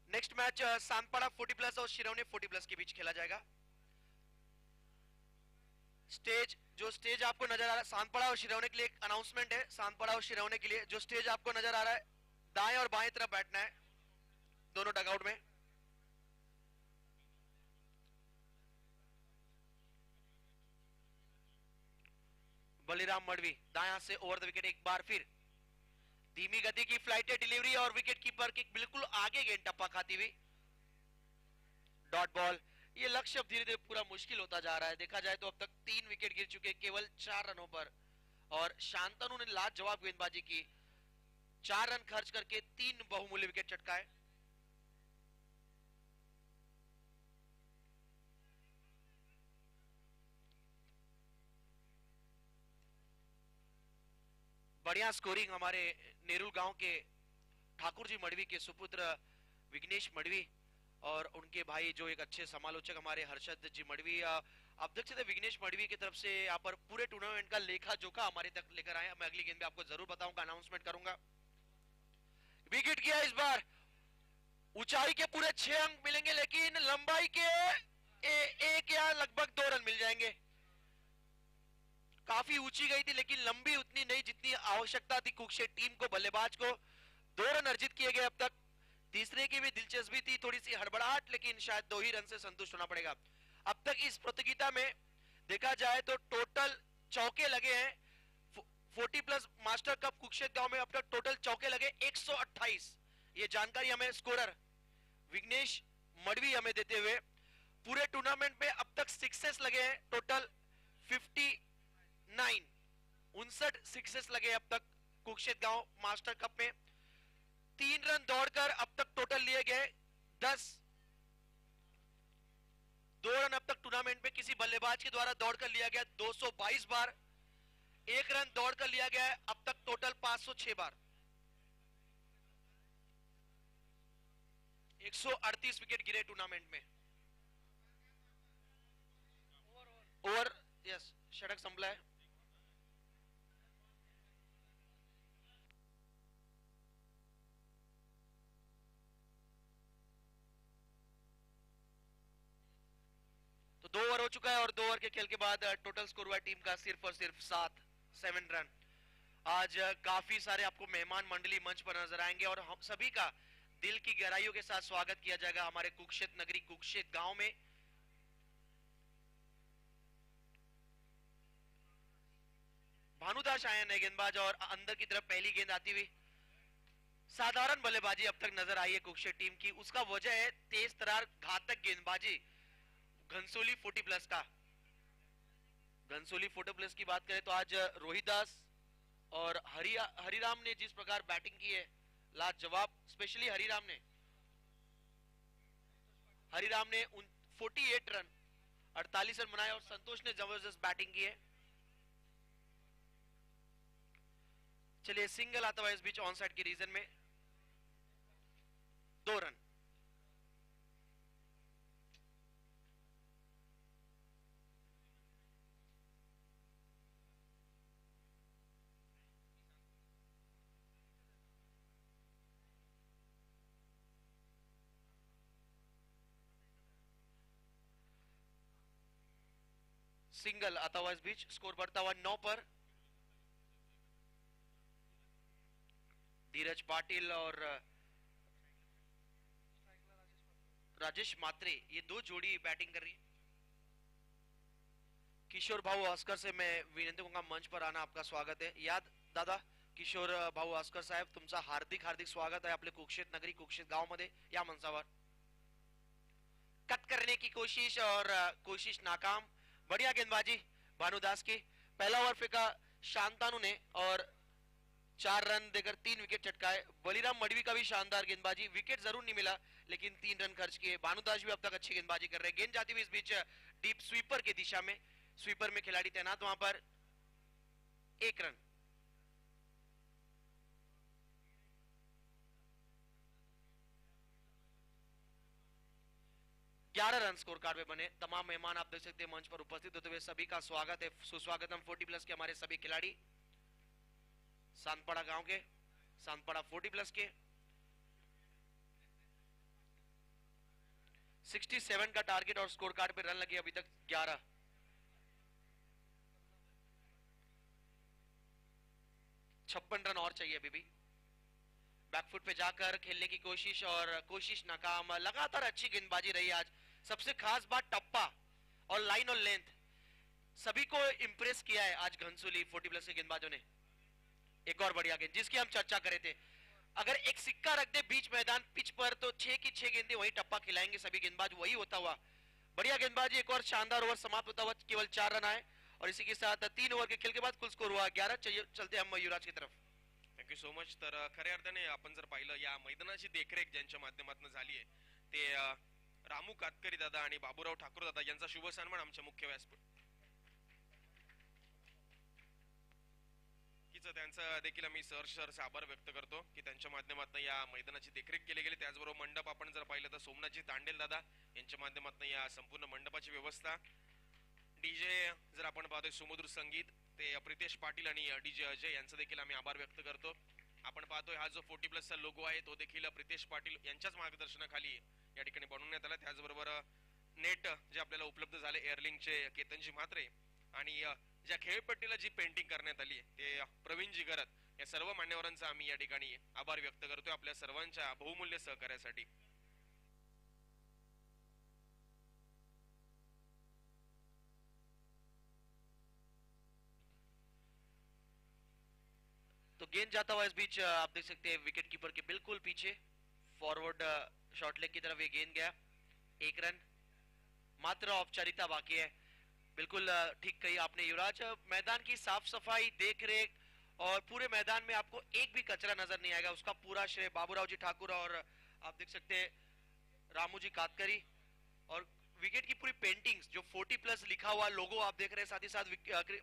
नेक्स्ट मैच सांतपड़ा 40 प्लस और शिरोमणि 40 प्लस के बीच खेला जाएगा। स्टेज आपको नजर आ रहा है, सांतपड़ा और शिरोमणि के लिए एक अनाउंसमेंट है। सांतपड़ा और शिरोमणि के लिए जो स्टेज आपको नजर आ रहा है, दाएं और बाएं तरफ बैठना है दोनों डगआउट में। बलिराम मडवी दाएं हाथ से ओवर द विकेट, एक बार फिर धीमी गति की फ्लाइटेड डिलीवरी, और विकेट कीपर की बिल्कुल आगे गेंद टप्पा खाती हुई डॉट बॉल। ये लक्ष्य अब धीरे धीरे पूरा मुश्किल होता जा रहा है। देखा जाए तो अब तक 3 विकेट गिर चुके केवल 4 रनों पर, और शांतनु ने लाजवाब गेंदबाजी की, 4 रन खर्च करके 3 बहुमूल्य विकेट चटकाए। बढ़िया स्कोरिंग हमारे नेरुल गांव के ठाकुर जी मड़वी के सुपुत्र विघ्नेश मड़वी और उनके भाई जो एक अच्छे समालोचक हमारे हर्षद जी मड़वी। आप देख सकते हैं विघ्नेश मड़वी की तरफ से यहाँ पर पूरे टूर्नामेंट का लेखा जोखा हमारे तक लेकर आए। मैं अगली गेंद में आपको जरूर बताऊंगा, अनाउंसमेंट करूंगा। विकेट किया इस बार, ऊंचाई के पूरे 6 अंक मिलेंगे लेकिन लंबाई के एक या लगभग 2 रन मिल जाएंगे। काफी ऊंची गई थी लेकिन लंबी उतनी नहीं जितनी आवश्यकता थी कुक्षेत्र टीम को। बल्लेबाज को 2 रन अर्जित किए गए अब तक। तीसरे की भी दिलचस्पी थी, थोड़ी सी हड़बड़ाहट, लेकिन शायद 2 ही रन से संतुष्ट होना पड़ेगा। अब तक इस प्रतियोगिता में देखा जाए तो टोटल चौके लगे हैं 40+ मास्टर कप कुक्षेत्र गांव में। अब तक टोटल चौके लगे 128। ये जानकारी हमें स्कोरर विघ्नेश मड़वी हमें देते हुए। पूरे टूर्नामेंट में अब तक सिक्सेस लगे हैं टोटल 59, 59 सिक्सेस लगे अब तक कुक्षेत्र गांव मास्टर कप में। 3 रन दौड़कर अब तक टोटल लिए गए 10। 2 रन अब तक टूर्नामेंट में किसी बल्लेबाज के द्वारा दौड़कर लिया गया 222 बार। 1 रन दौड़कर लिया गया है अब तक टोटल 506 बार। 138 विकेट गिरे टूर्नामेंट में। ओवर यस षटक संपला है। तो 2 ओवर हो चुका है और 2 ओवर के खेल के बाद टोटल स्कोर हुआ टीम का सिर्फ और सिर्फ 7 रन। आज काफी सारे आपको मेहमान मंडली मंच पर नजर आएंगे और हम सभी का दिल की गहराइयों के साथ स्वागत किया जाएगा हमारे कुक्षेत्र नगरी कुक्षेत्र गांव में। भानुदास आए नए गेंदबाज और अंदर की तरफ पहली गेंद आती हुई। साधारण बल्लेबाजी अब तक नजर आई है कुक्षेत्र टीम की, उसका वजह है तेज तरार घातक गेंदबाजी घनसोली 40+ का। घनसोली 40+ की बात करें तो आज रोहिदास और हरिराम ने जिस प्रकार बैटिंग की है लाजवाब। स्पेशली हरिराम ने 48 रन 48 रन बनाए और संतोष ने जबरदस्त बैटिंग की है। चलिए सिंगल आता हुआ इस बीच ऑन साइड के रीजन में 2 रन। सिंगल आता हुआ इस बीच, स्कोर बढ़ता हुआ 9 पर। धीरज पाटिल और राजेश मात्रे ये 2 जोड़ी बैटिंग कर रही है। किशोर भाऊ ऑस्कर से मैं विनंती करूंगा मंच पर आना, आपका स्वागत है। याद दादा किशोर भाऊ ऑस्कर साहेब तुमचा हार्दिक हार्दिक स्वागत आहे आपले कुक्षेत्र नगरी कुक्षेत्र गांव मध्ये या मंचावर। कट करने की कोशिश और कोशिश नाकाम। बढ़िया गेंदबाजी भानुदास की। पहला ओवर फेंका शांतानु ने और 4 रन देकर 3 विकेट चटकाए। बलिराम मडवी का भी शानदार गेंदबाजी, विकेट जरूर नहीं मिला लेकिन 3 रन खर्च किए। भानुदास भी अब तक अच्छी गेंदबाजी कर रहे हैं। गेंद जाती हुई इस बीच डीप स्वीपर की दिशा में, स्वीपर में खिलाड़ी तैनात वहां पर। 1 रन। ग्यारह रन स्कोर कार्ड में बने। तमाम मेहमान आप देख सकते हैं मंच पर उपस्थित होते हुए सभी का स्वागत है, सुस्वागतम 40+ के हमारे सभी खिलाड़ी सांतपाड़ा गांव के, सांतपाड़ा 40+ के। 67 का टारगेट और स्कोर कार्ड पे रन लगे अभी तक 11। छप्पन रन और चाहिए अभी भी। बैकफुट पे जाकर खेलने की कोशिश और कोशिश नाकाम। लगातार अच्छी गेंदबाजी रही आज। सबसे खास बात टप्पा और लाइन और लेंथ सभी को इंप्रेस किया है आज घनसोली 40+ के गेंदबाजों ने। एक और बढ़िया गेंद जिसकी हम चर्चा करे थे, अगर एक सिक्का रख दे बीच मैदान पिच पर तो 6 की 6 गेंदें वही टप्पा खिलाएंगे सभी गेंदबाज, वही होता हुआ। बढ़िया गेंदबाजी। एक और शानदार ओवर समाप्त होता हुआ, केवल 4 रन आए और इसी के साथ 3 ओवर के खेल के बाद कुल स्कोर हुआ 11। चलते हम युवराज की तरफ। Thank you so much. तर खऱ्या अर्थाने आपण जर पाहिलं या मैदानाची देखरेख ज्यांच्या माध्यमातून झाली आहे ते रामू कातकरी दादा आणि बाबूराव ठाकूर दादा यांचा शुभ सन्मान आमच्या मुख्य व्यासपीठ खरंच त्यांचा देखील आम्ही सहर्ष आभार व्यक्त करतो की त्यांच्या माध्यमातून या मैदानाची देखरेख केली गेली. त्याचबरोबर मंडप आपण जर पाहिलं तर सोमनाथजी तांडेल दादा यांच्या माध्यमातून या संपूर्ण मंडपाची व्यवस्था. डीजे जर आपण पाहतोय सुमधुर संगीत ते प्रितेश पाटील आणि डीजे अजय यांचा देखील आम्ही आभार व्यक्त करतो. आपण पाहतोय हा जो 40+ लोगो आहे तो देखील प्रितेश पाटील यांच्याच मार्गदर्शनाखाली या ठिकाणी बनवण्यात आला. त्याचबरोबर नेट जे आपल्याला उपलब्ध झाले एअरलिंकचे केतनजी म्हात्रे आणि ज्या खेळपट्टीला जी पेंटिंग करण्यात आली ते प्रवीणजी गरत या सर्व मान्यवरांचा आम्ही या ठिकाणी आभार व्यक्त करतोय आपल्या सर्वांच्या बहुमूल्य सहकार्यासाठी. तो गेंद जाता हुआ इस बीच आप देख सकते हैं विकेट कीपर के बिल्कुल पीछे फॉरवर्ड शॉर्ट लेग की तरफ ये गेंद गया. 1 रन मात्र औपचारिकता बाकी है. बिल्कुल ठीक कही आपने युवराज. मैदान की साफ सफाई देख रेख और पूरे मैदान में आपको एक भी कचरा नजर नहीं आएगा. उसका पूरा श्रेय बाबूराव जी ठाकुर और आप देख सकते हैं रामू जी कातकरी. और विकेट की पूरी पेंटिंग्स जो 40+ लिखा हुआ लोगो आप देख रहे हैं, साथ ही साथ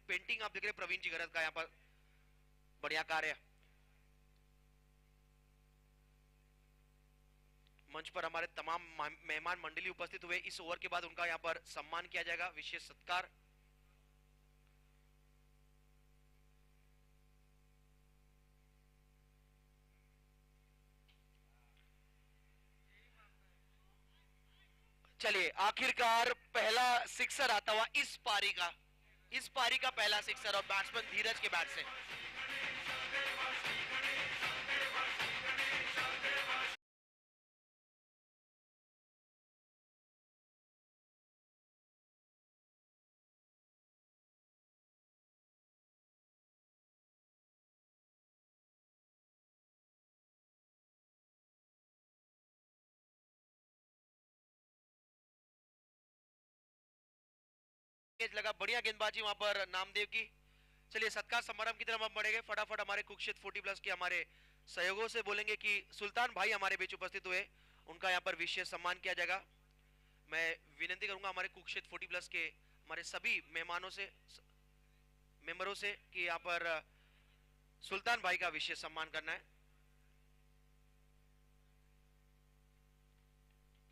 पेंटिंग आप देख रहे हैं प्रवीण जी गरत का. यहाँ पर बढ़िया कार्य. मंच पर हमारे तमाम मेहमान मंडली उपस्थित हुए. इस ओवर के बाद उनका यहाँ पर सम्मान किया जाएगा, विशेष सत्कार. चलिए आखिरकार पहला सिक्सर आता हुआ इस पारी का पहला सिक्सर और बैट्समैन धीरज के बैट से. लगा बढ़िया गेंदबाजी वहां पर नामदेव की. चलिए सत्कार समारंभ की तरफ हम बढ़ेंगे. फटाफट हमारे कुक्षेत्र 40+ के हमारे सहयोगों से बोलेंगे कि सुल्तान भाई हमारे बीच उपस्थित हुए, उनका यहाँ पर विशेष सम्मान किया जाएगा. मैं विनती करूंगा हमारे कुक्षेत्र 40+ के हमारे सभी मेहमानों से, मेंबरों से कि यहाँ पर सुल्तान भाई का विशेष सम्मान करना है.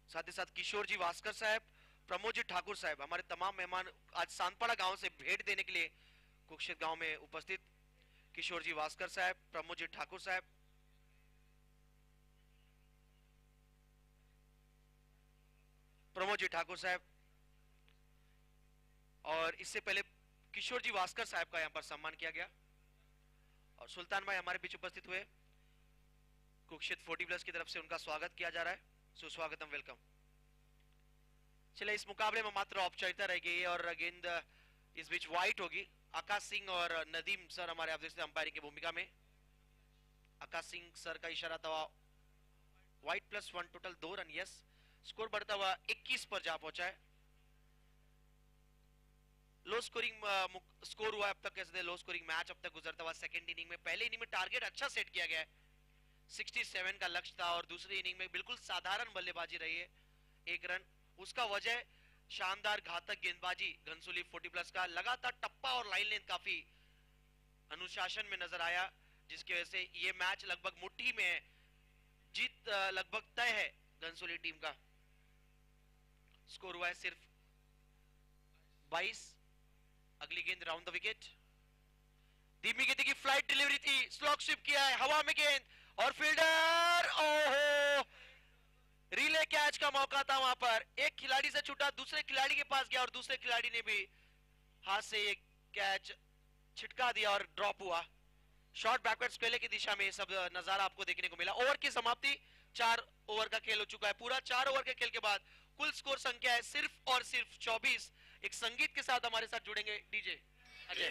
साथ ही साथ किशोर जी वास्कर साहब, प्रमोद जी ठाकुर साहब, हमारे तमाम मेहमान आज सांतपाड़ा गांव से भेंट देने के लिए कुक्षेत्र गांव में उपस्थित. किशोर जी वास्कर साहब, प्रमोद जी ठाकुर साहब, और इससे पहले किशोर जी वास्कर साहब का यहां पर सम्मान किया गया. और सुल्तान भाई हमारे बीच उपस्थित हुए. कुक्षेत्र 40+ की तरफ से उनका स्वागत किया जा रहा है. सुस्वागतम, वेलकम. चले इस मुकाबले में मात्र औपचारिकता रह गई है और गेंद इस बीच वाइट होगी. आकाश सिंह और नदीम सर हमारे आप देख सकते हैं अंपायरिंग की भूमिका में. आकाश सिंह सर का इशारा था white +1 total 2 run. Yes, score बढ़ता हुआ 21 पर जा पहुंचा है. लो स्कोरिंग स्कोर हुआ अब तक, कैसे लो स्कोरिंग मैच अब तक गुजरता हुआ. सेकंड इनिंग में, पहले इनिंग में टारगेट अच्छा सेट किया गया है, 67 का लक्ष्य था, और दूसरी इनिंग में बिल्कुल साधारण बल्लेबाजी रही है, 1 रन. उसका वजह शानदार घातक गेंदबाजी घनसोली 40+ का. लगातार टप्पा और लाइन लेंथ काफी अनुशासन में नजर आया, जिसकी वजह से ये मैच लगभग मुट्ठी में है. जीत लगभग तय है घनसोली टीम का. स्कोर हुआ है सिर्फ 22. अगली गेंद राउंड द विकेट. धीमी गति की फ्लाइट डिलीवरी थी, स्लॉग शिप किया है, हवा में गेंद और फील्डर, ओहो, रिले कैच का मौका था वहां पर. एक खिलाड़ी से छूटा, दूसरे खिलाड़ी के पास गया और दूसरे खिलाड़ी ने भी हाथ से एक कैच छिटका दिया और ड्रॉप हुआ. शॉर्ट बैकवर्ड स्क्वेले की दिशा में सब नजारा आपको देखने को मिला. ओवर की समाप्ति, 4 ओवर का खेल हो चुका है. पूरा 4 ओवर के खेल के बाद कुल स्कोर संख्या है सिर्फ और सिर्फ 24. एक संगीत के साथ हमारे साथ जुड़ेंगे डीजे अजय.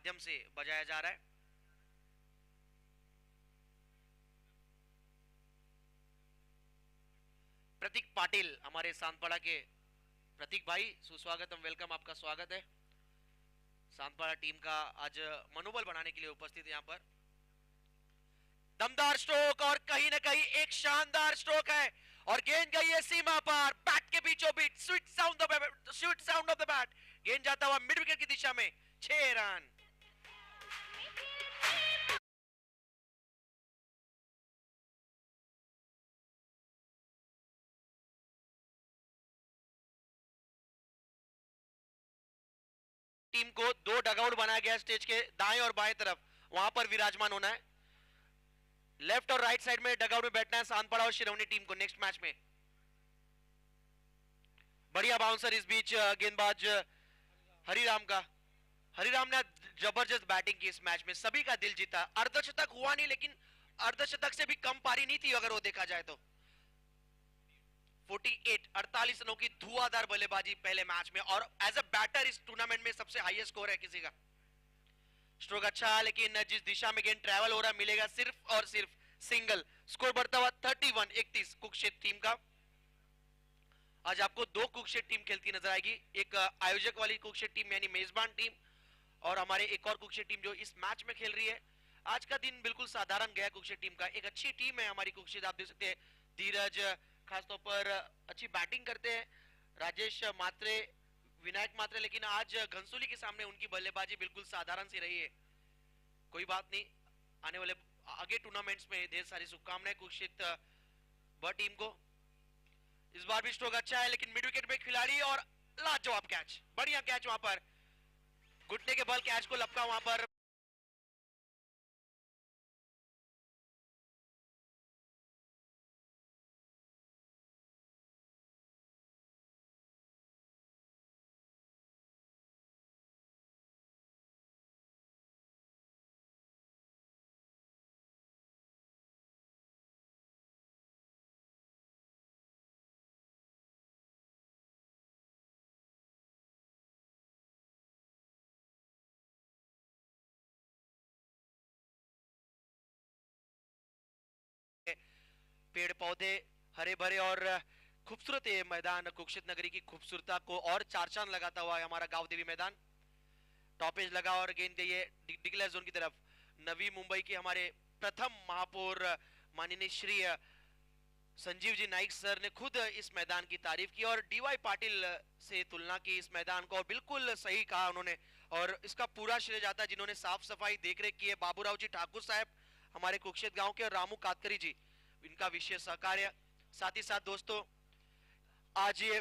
माध्यम से बजाया जा रहा है। प्रतीक पाटिल हमारे सांतपाड़ा के। प्रतीक भाई सुस्वागतम, वेलकम, आपका स्वागत है। सांतपाड़ा टीम का आज मनोबल बढ़ाने के लिए उपस्थित है यहाँ पर। दमदार स्ट्रोक और कहीं ना कहीं एक शानदार स्ट्रोक है और गेंद गई है सीमा पर, बैट के बीचों beach, sweet sound of the bat, गेंद जाता हुआ मिड विकेट की दिशा में, 6 रन। टीम को 2 डगआउट बनाया गया स्टेज के दाएं और बाएं तरफ, वहां पर विराजमान होना है। लेफ्ट और राइट साइड में डगआउट में बैठना है सांतपाड़ा और शिरोमणि टीम को नेक्स्ट मैच में। बढ़िया बाउंसर इस बीच गेंदबाज हरिराम का। हरिराम ने जबरदस्त बैटिंग की इस मैच में, सभी का दिल जीता। अर्धशतक हुआ नहीं, लेकिन अर्धशतक से भी कम पारी नहीं थी अगर वो देखा जाए तो। 48 रनों की धुआंधार बल्लेबाजी पहले मैच में, और एज अ बैटर इस टूर्नामेंट में सबसे हाईएस्ट स्कोर है किसी का। स्ट्रोक अच्छा है, लेकिन जिस दिशा में गेंद ट्रैवल हो रहा है मिलेगा सिर्फ और सिर्फ सिंगल। स्कोर बढ़ता हुआ 31-31 कुरुक्षेत्र टीम का। आज आपको 2 कुरुक्षेत्र टीम खेलती नजर आएगी, एक आयोजक वाली कुरुक्षेत्र टीम यानी मेजबान टीम, और हमारे एक और कुरुक्षेत्र टीम जो इस मैच में खेल रही है। आज का दिन बिल्कुल साधारण गया कुरुक्षेत्र टीम का। एक अच्छी टीम है हमारी कुरुक्षेत्र, आप देख सकते हैं धीरज खासतौर पर अच्छी बैटिंग करते हैं, राजेश मात्रे, विनायक मात्रे, लेकिन आज घनसोली के सामने उनकी बल्लेबाजी बिल्कुल साधारण सी रही है। कोई बात नहीं, आने वाले आगे टूर्नामेंट्स में ढेर सारी शुभकामनाएं कुरुक्षेत्र ब टीम को। इस बार भी स्ट्रोक अच्छा है, लेकिन मिड विकेट पे खिलाड़ी और लाजवाब कैच, बढ़िया कैच, वहां पर घुटने के बल कैच को लपका वहां पर। पेड़ पौधे हरे भरे और खूबसूरत ये मैदान कुरुक्षेत्र नगरी की खूबसूरता को और चार चांद लगाता हुआ है हमारा गांव देवी मैदान। टॉपेज लगा और गेंद गई है डिक्लेयर जोन की तरफ। नवी मुंबई के हमारे प्रथम महापौर माननीय श्री संजीव जी नाइक सर ने खुद इस मैदान की तारीफ की और डीवाई पाटिल से तुलना की इस मैदान को, और बिल्कुल सही कहा उन्होंने। और इसका पूरा श्रेय जाता है जिन्होंने साफ सफाई देखरेख की है, बाबूराव जी ठाकुर साहब हमारे कुरुक्षेत्र गांव के, और रामू कातकरी जी, इनका विशेष सहकार्य। साथ ही साथ दोस्तों आज ये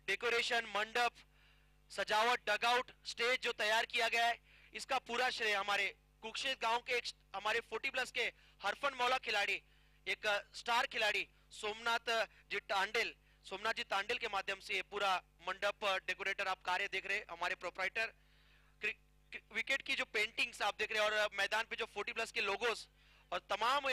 डेकोरेशन, मंडप, सजावट, डगआउट, स्टेज जो तैयार किया गया है, इसका पूरा श्रेय हमारे कुरुक्षेत्र गांव के हमारे 40+ के हरफन मौला खिलाड़ी, एक स्टार खिलाड़ी सोमनाथ जी तांडेल के माध्यम से पूरा मंडप डेकोरेटर आप कार्य देख रहे हैं। हमारे प्रोप्राइटर विकेट की जो पेंटिंग्स आप देख रहे हैं और मैदान पे जो 40+ के लोगोस और तमाम